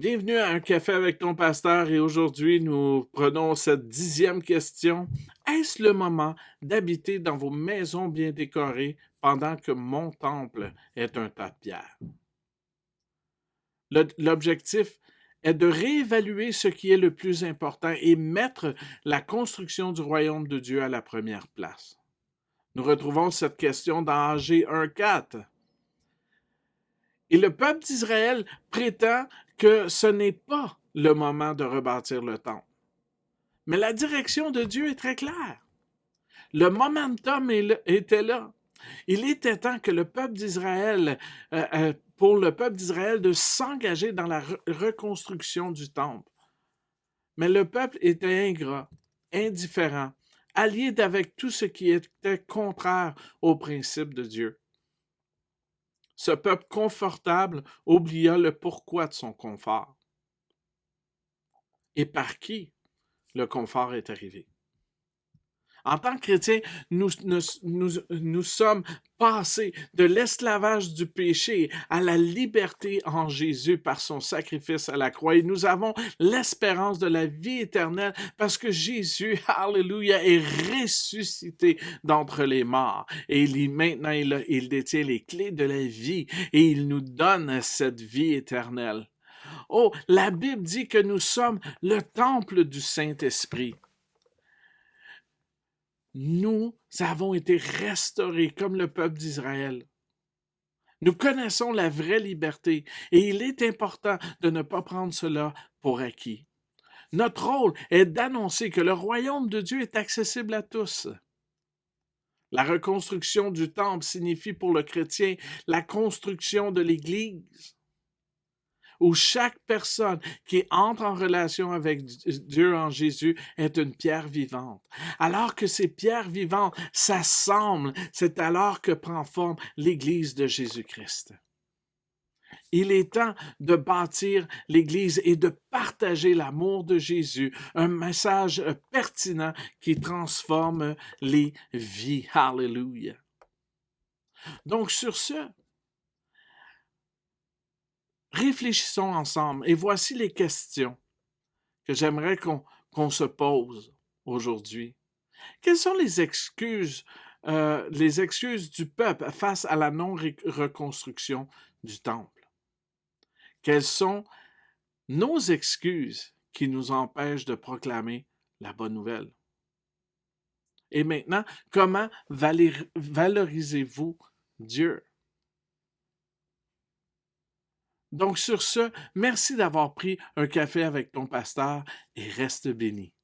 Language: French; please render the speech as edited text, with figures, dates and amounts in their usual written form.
Bienvenue à Un café avec ton pasteur et aujourd'hui nous prenons cette 10e question. Est-ce le moment d'habiter dans vos maisons bien décorées pendant que mon temple est un tas de pierre? L'objectif est de réévaluer ce qui est le plus important et mettre la construction du royaume de Dieu à la première place. Nous retrouvons cette question dans Agé 1:4. Et le peuple d'Israël prétend que ce n'est pas le moment de rebâtir le temple. Mais la direction de Dieu est très claire. Le momentum était là. Il était temps que le peuple d'Israël, pour le peuple d'Israël, de s'engager dans la reconstruction du temple. Mais le peuple était ingrat, indifférent, allié avec tout ce qui était contraire aux principes de Dieu. Ce peuple confortable oublia le pourquoi de son confort. Et par qui le confort est arrivé. En tant que chrétiens, nous sommes passés de l'esclavage du péché à la liberté en Jésus par son sacrifice à la croix. Et nous avons l'espérance de la vie éternelle parce que Jésus, alléluia, est ressuscité d'entre les morts. Et maintenant, il détient les clés de la vie et il nous donne cette vie éternelle. Oh, la Bible dit que nous sommes le temple du Saint-Esprit. Nous avons été restaurés comme le peuple d'Israël. Nous connaissons la vraie liberté et il est important de ne pas prendre cela pour acquis. Notre rôle est d'annoncer que le royaume de Dieu est accessible à tous. La reconstruction du temple signifie pour le chrétien la construction de l'Église, où chaque personne qui entre en relation avec Dieu en Jésus est une pierre vivante. Alors que ces pierres vivantes s'assemblent, c'est alors que prend forme l'Église de Jésus-Christ. Il est temps de bâtir l'Église et de partager l'amour de Jésus, un message pertinent qui transforme les vies. Alléluia. Donc sur ce, réfléchissons ensemble et voici les questions que j'aimerais qu'on se pose aujourd'hui. Quelles sont les excuses du peuple face à la non-reconstruction du temple? Quelles sont nos excuses qui nous empêchent de proclamer la bonne nouvelle? Et maintenant, comment valorisez-vous Dieu? Donc sur ce, merci d'avoir pris un café avec ton pasteur et reste béni.